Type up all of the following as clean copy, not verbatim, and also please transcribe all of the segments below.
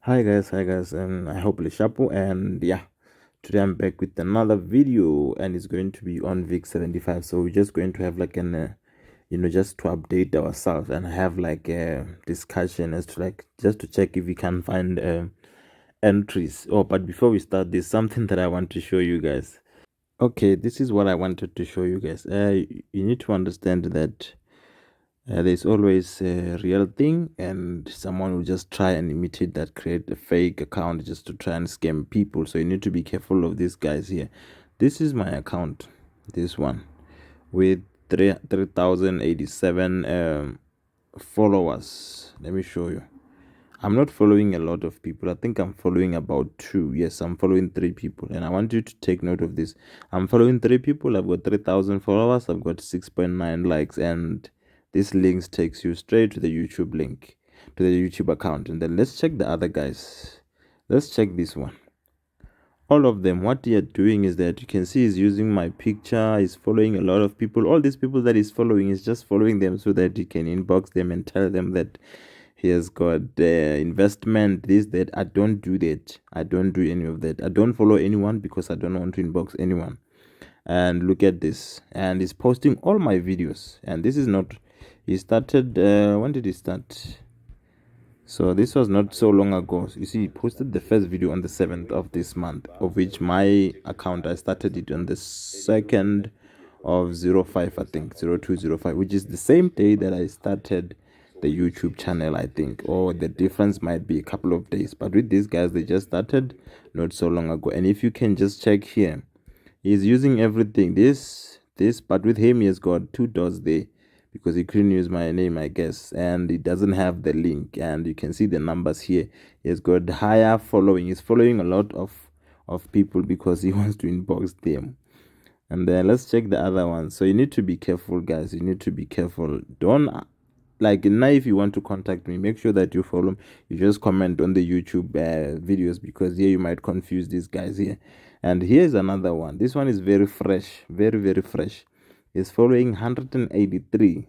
Hi guys, and I hope Lishapo. And yeah, today I'm back with another video, and it's going to be on VIX 75. So we're just going to have like just to update ourselves and have like a discussion as to like just to check if we can find entries. Oh, but before we start, there's something that I want to show you guys. Okay, this is what I wanted to show you guys. You need to understand that there's always a real thing, and someone will just try and imitate that, create a fake account just to try and scam people. So you need to be careful of these guys here. This is my account, this one, with 3,087 followers. Let me show you. I'm not following a lot of people. I think I'm following about two. Yes, I'm following three people. And I want you to take note of this. I'm following three people. I've got 3,000 followers. I've got 6.9 likes. And this link takes you straight to the YouTube link, to the YouTube account. And then let's check the other guys. Let's check this one. All of them, what they are doing is that you can see he's using my picture. He's following a lot of people. All these people that he's following is just following them so that you can inbox them and tell them that he has got investment, this, that. I don't do that. I don't do any of that. I don't follow anyone because I don't want to inbox anyone. And look at this. And he's posting all my videos. And this is not, he started, when did he start? So this was not so long ago. You see, he posted the first video on the 7th of this month, of which my account, I started it on the 2nd of 05, I think, 0205, which is the same day that I started the YouTube channel, I think, or the difference might be a couple of days. But with these guys, they just started not so long ago. And if you can just check here, he's using everything. This, but with him, he has got two dots there because he couldn't use my name, I guess, and he doesn't have the link. And you can see the numbers here. He has got higher following. He's following a lot of people because he wants to inbox them. And then let's check the other one. So you need to be careful, guys. You need to be careful. Don't, like, now if you want to contact me, make sure that you follow me. You just comment on the YouTube videos, because here you might confuse these guys here. And here's another one. This one is very fresh, very fresh. He's following 183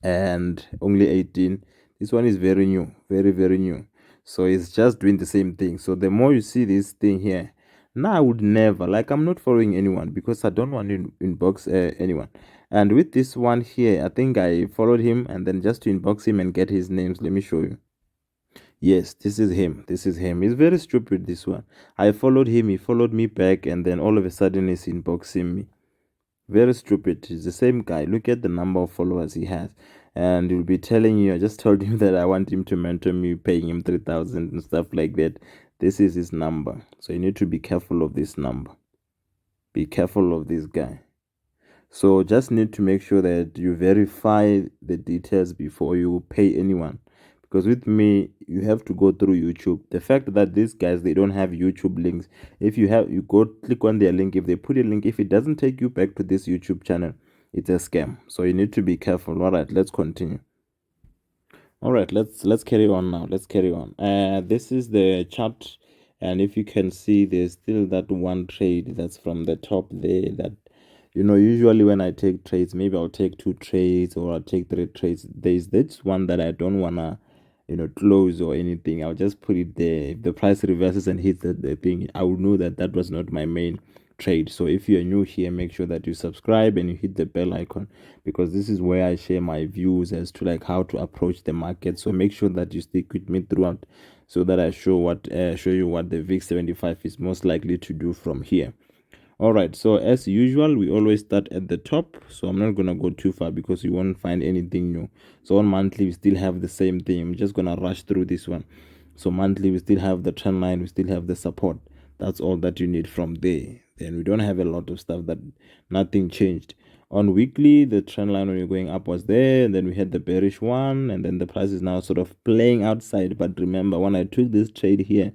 and only 18. This one is very new, very new. So it's just doing the same thing. So the more you see this thing here, now I would never, like, I'm not following anyone because I don't want to inbox anyone. And with this one here, I think I followed him, and then just to inbox him and get his names, let me show you. Yes, this is him. This is him. He's very stupid, this one. I followed him, he followed me back, and then all of a sudden he's inboxing me. Very stupid. He's the same guy. Look at the number of followers he has. And he'll be telling you, I just told him that I want him to mentor me, paying him 3,000 and stuff like that. This is his number. So you need to be careful of this number. Be careful of this guy. So just need to make sure that you verify the details before you pay anyone. Because with me, you have to go through YouTube. The fact that these guys, they don't have YouTube links. If you have, you go click on their link. If they put a link, if it doesn't take you back to this YouTube channel, it's a scam. So you need to be careful. All right, let's continue. All right, let's carry on now. Let's carry on. This is the chart, and if you can see, there's still that one trade that's from the top there. That, usually when I take trades, maybe I'll take two trades or I'll take three trades. There's this one that I don't wanna, close or anything. I'll just put it there. If the price reverses and hits the thing, I will know that that was not my main trade. So if you're new here, make sure that you subscribe and you hit the bell icon, because this is where I share my views as to like how to approach the market. So make sure that you stick with me throughout, so that I show you what the VIX 75 is most likely to do from here. All right, so as usual, we always start at the top. So I'm not gonna go too far because you won't find anything new. So on monthly, we still have the same thing. I'm just gonna rush through this one. So monthly, we still have the trend line, we still have the support. That's all that you need from there. Then we don't have a lot of stuff, that nothing changed. On weekly, the trend line when you're going up was there, and then we had the bearish one, and then the price is now sort of playing outside. But remember, when I took this trade here,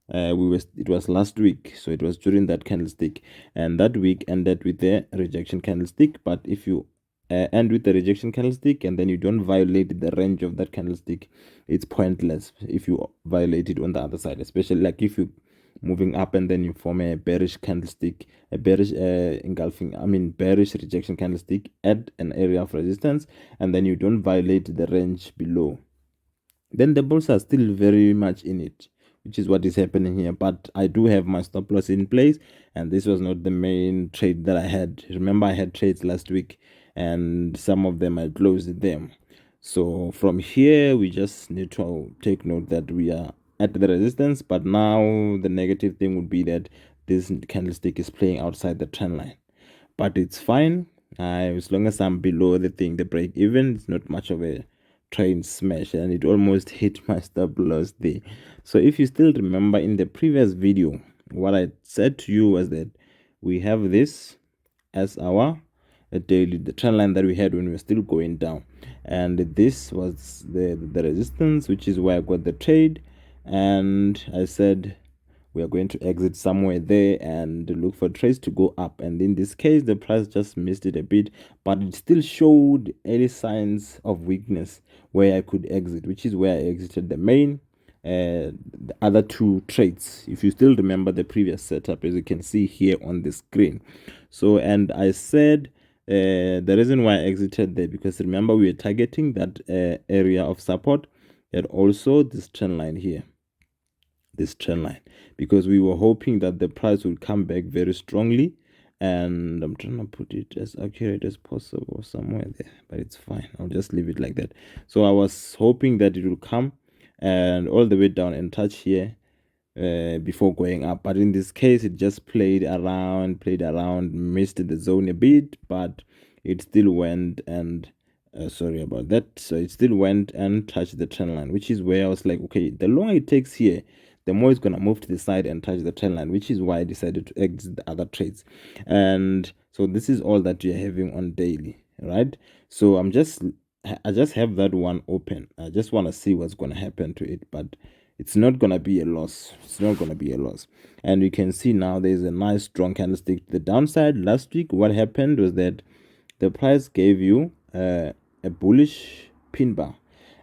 it was last week, so it was during that candlestick, and that week ended with the rejection candlestick. But if you end with the rejection candlestick and then you don't violate the range of that candlestick, it's pointless if you violate it on the other side, especially like if you moving up and then you form a bearish candlestick, a bearish bearish rejection candlestick at an area of resistance, and then you don't violate the range below. then the bulls are still very much in it, which is what is happening here. But I do have my stop loss in place, and this was not the main trade that I had. Remember, I had trades last week, and some of them I closed them. So from here, we just need to take note that we are at the resistance, but now the negative thing would be that this candlestick is playing outside the trend line. But it's fine. As long as I'm below the thing, the break even, it's not much of a train smash, and it almost hit my stop loss there. So if you still remember in the previous video, what I said to you was that we have this as our daily, the trend line that we had when we were still going down, and this was the resistance, which is where I got the trade. And I said we are going to exit somewhere there and look for trades to go up, and in this case the price just missed it a bit, but it still showed early signs of weakness where I could exit, which is where I exited the main the other two trades, if you still remember the previous setup, as you can see here on the screen. So, and I said the reason why I exited there, because remember we were targeting that area of support and also this trend line here, this trend line, because we were hoping that the price would come back very strongly. And I'm trying to put it as accurate as possible somewhere there, but it's fine, I'll just leave it like that. So I was hoping that it will come and all the way down and touch here before going up, but in this case it just played around, missed the zone a bit, but it still went and sorry about that. So it still went and touched the trend line, which is where I was like, okay, the longer it takes here, the more it's gonna move to the side and touch the trend line, which is why I decided to exit the other trades. And so this is all that you're having on daily, right? So I just have that one open. I just want to see what's gonna happen to it, but it's not gonna be a loss. It's not gonna be a loss. And you can see now there's a nice strong candlestick to the downside. Last week what happened was that the price gave you a bullish pin bar,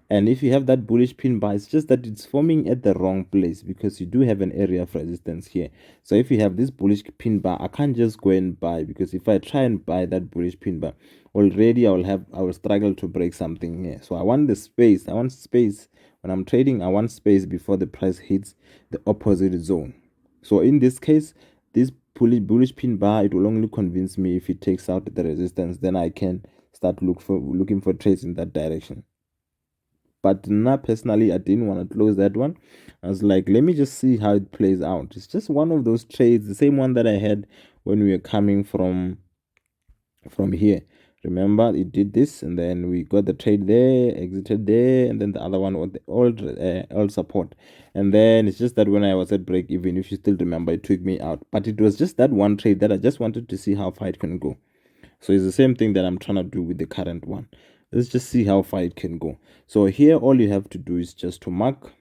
and if you have that bullish pin bar, it's just that it's forming at the wrong place, because you do have an area of resistance here. So if you have this bullish pin bar, I can't just go and buy, because if I try and buy that bullish pin bar, already I will struggle to break something here. So I want the space. I want space when I'm trading. I want space before the price hits the opposite zone. So in this case, this bullish pin bar, it will only convince me if it takes out the resistance. Then I can start looking for trades in that direction. But now personally, I didn't want to close that one. I was like, let me just see how it plays out. It's just one of those trades, the same one that I had when we were coming from here. Remember, it did this, and then we got the trade there, exited there, and then the other one was the old support. And then it's just that when I was at break even, if you still remember, it took me out. But it was just that one trade that I just wanted to see how far it can go. So it's the same thing that I'm trying to do with the current one. Let's just see how far it can go. So here, all you have to do is just to mark.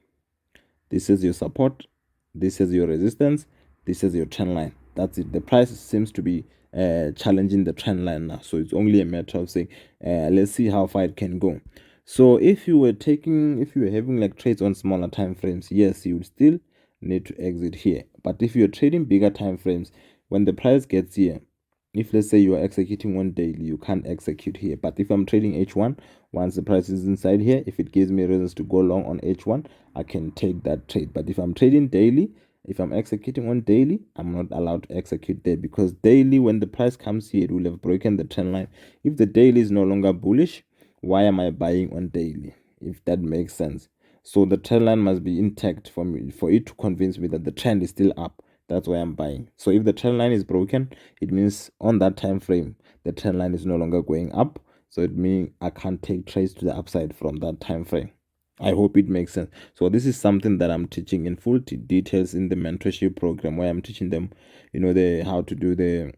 This is your support. This is your resistance. This is your trend line. That's it. The price seems to be challenging the trend line now. So it's only a matter of saying, let's see how far it can go. So if you were having like trades on smaller time frames, yes, you would still need to exit here. But if you're trading bigger time frames, when the price gets here, if let's say you are executing on daily, you can't execute here. But if I'm trading H1, once the price is inside here, if it gives me reasons to go long on H1, I can take that trade. But if I'm trading daily, if I'm executing on daily, I'm not allowed to execute there, because daily, when the price comes here, it will have broken the trend line. If the daily is no longer bullish, why am I buying on daily? If that makes sense. So the trend line must be intact for me, for it to convince me that the trend is still up. That's why I'm buying. So if the trend line is broken, it means on that time frame, the trend line is no longer going up. So it means I can't take trades to the upside from that time frame. I hope it makes sense. So this is something that I'm teaching in full details in the mentorship program, where I'm teaching them, how to do the,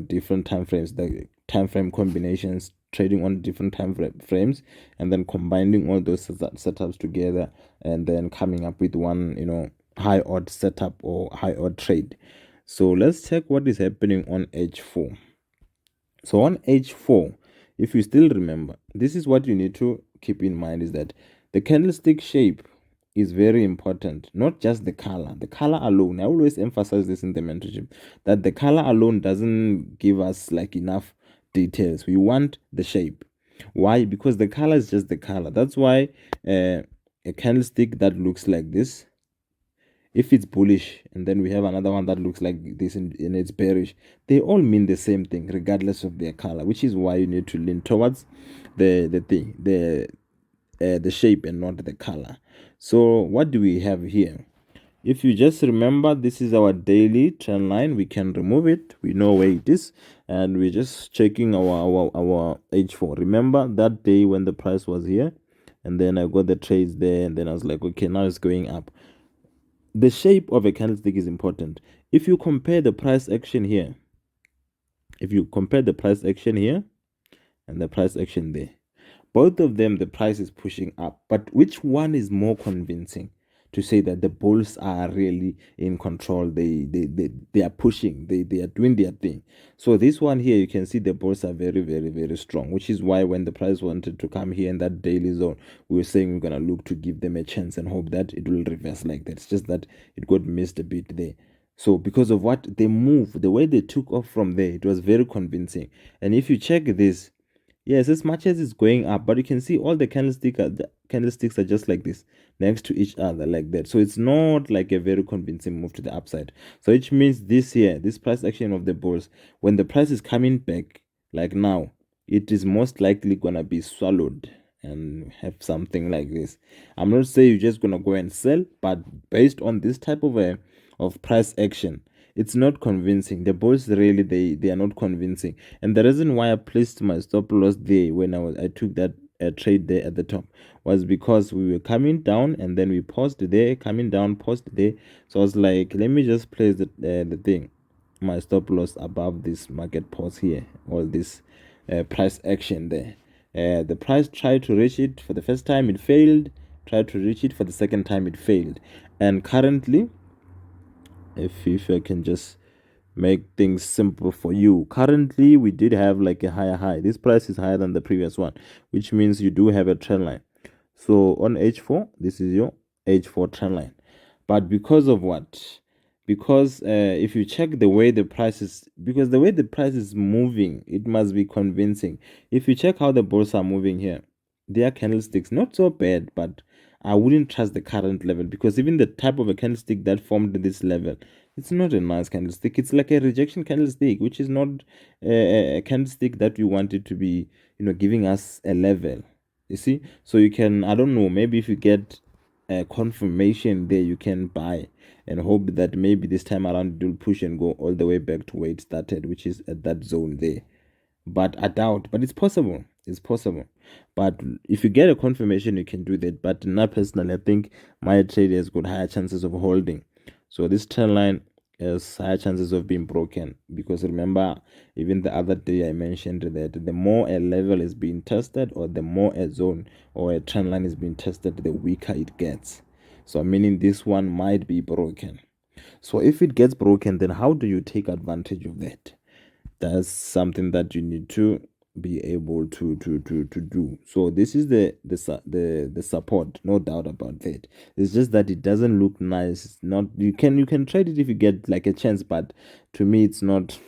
different time frames, the time frame combinations, trading on different time frames, and then combining all those setups together, and then coming up with one, high odd setup or high odd trade. So let's check what is happening on H4. So on H4, if you still remember, this is what you need to keep in mind, is that the candlestick shape is very important, not just the color. The color alone, I always emphasize this in the mentorship, that the color alone doesn't give us like enough details. We want the shape. Why? Because the color is just the color. That's why a candlestick that looks like this, if it's bullish, and then we have another one that looks like this and it's bearish, they all mean the same thing regardless of their color, which is why you need to lean towards the shape and not the color. So what do we have here? If you just remember, this is our daily trend line. We can remove it. We know where it is, and we're just checking our H4. Remember that day when the price was here, and then I got the trades there, and then I was like, okay, now it's going up. The shape of a candlestick is important. If you compare the price action here, and the price action there, both of them, the price is pushing up. But which one is more convincing to say that the bulls are really in control? They are pushing. They are doing their thing. So this one here, you can see the bulls are very, very, very strong, which is why when the price wanted to come here in that daily zone, we were saying we're going to look to give them a chance and hope that it will reverse like that. It's just that it got missed a bit there. So because of what they move, the way they took off from there, it was very convincing. And if you check this, yes, as much as it's going up, but you can see all the candlesticks are just like this, next to each other like that. So it's not like a very convincing move to the upside. So which means this here, this price action of the bulls, when the price is coming back, like now, it is most likely gonna be swallowed and have something like this. I'm not saying you're just gonna go and sell, but based on this type of price action, it's not convincing. The bulls really they are not convincing. And the reason why I placed my stop loss there when I took that trade there at the top was because we were coming down and then we paused there, coming down, paused there. So I was like, let me just place the thing, my stop loss above this market pause here, all this price action there. The price tried to reach it for the first time, it failed. Tried to reach it for the second time, it failed. And currently, if I can just make things simple for you, currently we did have like a higher high. This price is higher than the previous one, which means you do have a trend line. So on H4, this is your H4 trend line. But because of what? Because if you check the way the price is, because the way the price is moving, it must be convincing. If you check how the bulls are moving here, their candlesticks not so bad, but I wouldn't trust the current level, because even the type of a candlestick that formed this level, it's not a nice candlestick. It's like a rejection candlestick, which is not a candlestick that we want it to be, giving us a level. You see, so you can, I don't know, maybe if you get a confirmation there, you can buy and hope that maybe this time around it will push and go all the way back to where it started, which is at that zone there. But I doubt, but it's possible. It's possible. But if you get a confirmation, you can do that. But not personally, I think my trade has got higher chances of holding. So this trend line has higher chances of being broken, because remember, even the other day I mentioned that the more a level is being tested, or the more a zone or a trend line is being tested, the weaker it gets. So meaning this one might be broken. So if it gets broken, then how do you take advantage of that? That's something that you need to be able to do. So this is the support, no doubt about that. It's just that it doesn't look nice. It's not, you can trade it if you get like a chance, but to me it's not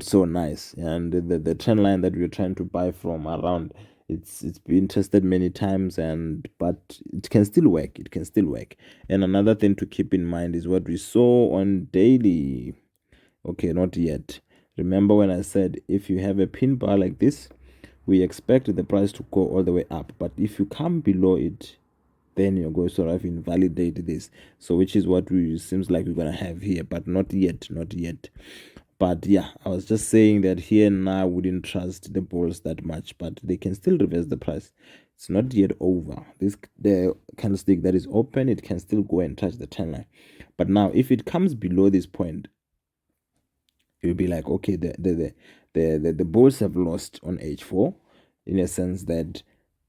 so nice. And the trend line that we're trying to buy from around, it's been tested many times, and but it can still work. And another thing to keep in mind is what we saw on daily. Okay, not yet. Remember when I said if you have a pin bar like this, we expect the price to go all the way up. But if you come below it, then you're going to sort of invalidate this. So which is what we seems like we're gonna have here, but not yet. But yeah, I was just saying that here now I wouldn't trust the bulls that much, but they can still reverse the price. It's not yet over. The candlestick that is open, it can still go and touch the trend line. But now if it comes below this point, you'll be like, okay, the bulls have lost on H4, in a sense that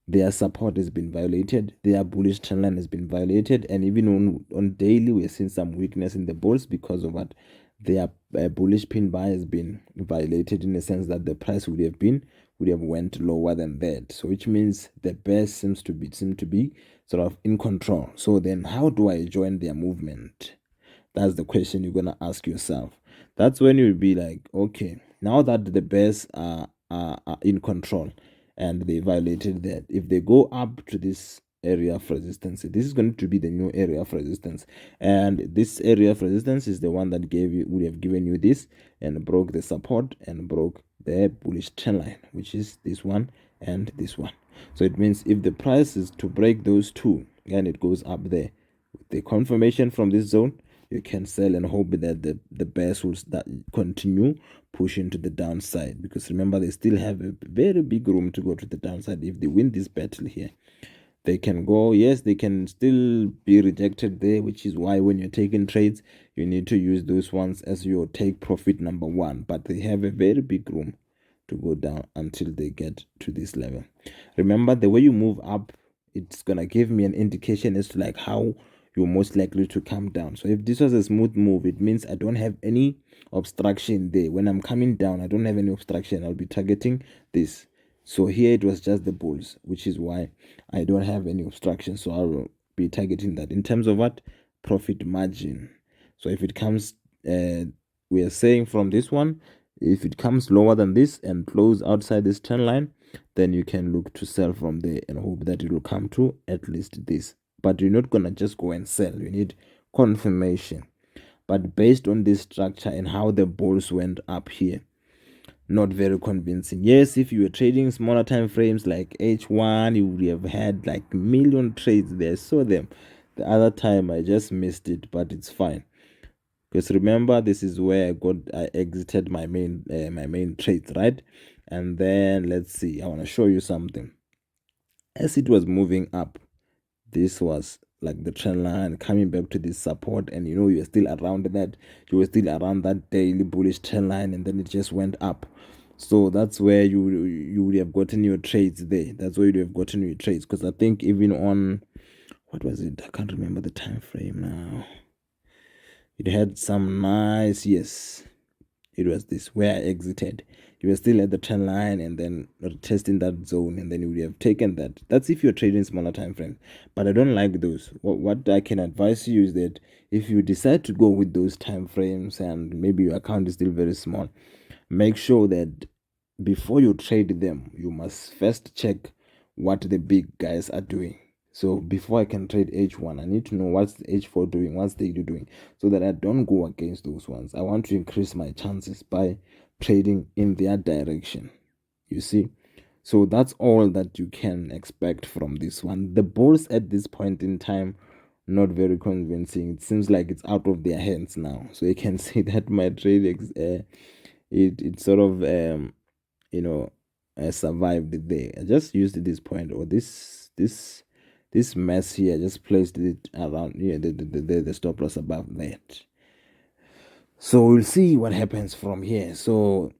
their support has been violated, their bullish trend line has been violated, and even on daily we're seeing some weakness in the bulls because of what their bullish pin bar has been violated, in a sense that the price would have went lower than that. So which means the bears seem to be sort of in control. So then how do I join their movement? That's the question you're gonna ask yourself. That's when you'll be like, okay, now that the bears are in control and they violated that, if they go up to this area of resistance. This is going to be the new area of resistance, and this area of resistance is the one that would have given you this and broke the support and broke the bullish trend line, which is this one and this one. So it means if the price is to break those two and it goes up there with the confirmation from this zone, you can sell and hope that the bears will continue pushing to the downside, because remember, they still have a very big room to go to the downside. If they win this battle here, they can go, yes, they can still be rejected there, which is why when you're taking trades, you need to use those ones as your take profit number one. But they have a very big room to go down until they get to this level. Remember, the way you move up, it's gonna give me an indication as to like how you're most likely to come down. So if this was a smooth move, it means I don't have any obstruction there. When I'm coming down, I don't have any obstruction. I'll be targeting this. So here it was just the bulls, which is why I don't have any obstruction. So I will be targeting that. In terms of what? Profit margin. So if it comes, we are saying from this one, if it comes lower than this and close outside this trend line, then you can look to sell from there and hope that it will come to at least this. But you're not going to just go and sell. You need confirmation. But based on this structure and how the bulls went up here, not very convincing. Yes, if you were trading smaller time frames like H1, you would have had like million trades there. I saw them. The other time I just missed it, but it's fine. Because remember, this is where I exited my main trades, right? And then let's see, I want to show you something. As it was moving up, this was like the trend line coming back to this support, and you're still around that. You were still around that daily bullish trend line, and then it just went up. So that's where you would have gotten your trades there. That's where you would have gotten your trades. Because I think even on, what was it? I can't remember the time frame now. It had some nice, yes, it was this where I exited. You were still at the trend line and then testing that zone, and then you would have taken that. That's if you're trading smaller time frames. But I don't like those. What I can advise you is that if you decide to go with those time frames and maybe your account is still very small, make sure that before you trade them, you must first check what the big guys are doing. So before I can trade H1, I need to know what's H4 doing, what's they doing, so that I don't go against those ones. I want to increase my chances by trading in their direction. You see? So that's all that you can expect from this one. The bulls at this point in time, not very convincing. It seems like it's out of their hands now. So you can see that my trade it sort of survived there. I just used this point, or this mess here. I just placed it around the stop loss above that. So we'll see what happens from here. So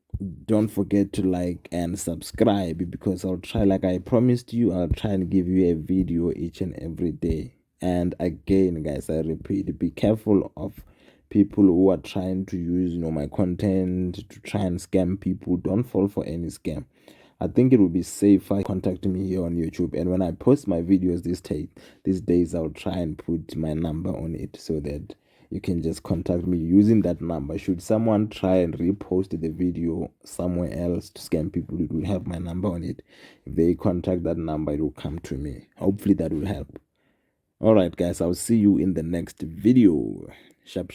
don't forget to like and subscribe, because I'll try, like I promised you, I'll try and give you a video each and every day. And again, guys, I repeat, be careful of people who are trying to use my content to try and scam people. Don't fall for any scam. I think it would be safer contacting me here on YouTube, and when I post my videos these days, I'll try and put my number on it so that you can just contact me using that number. Should someone try and repost the video somewhere else to scam people, it will have my number on it. If they contact that number, it will come to me. Hopefully that will help. All right, guys, I'll see you in the next video. Sharp.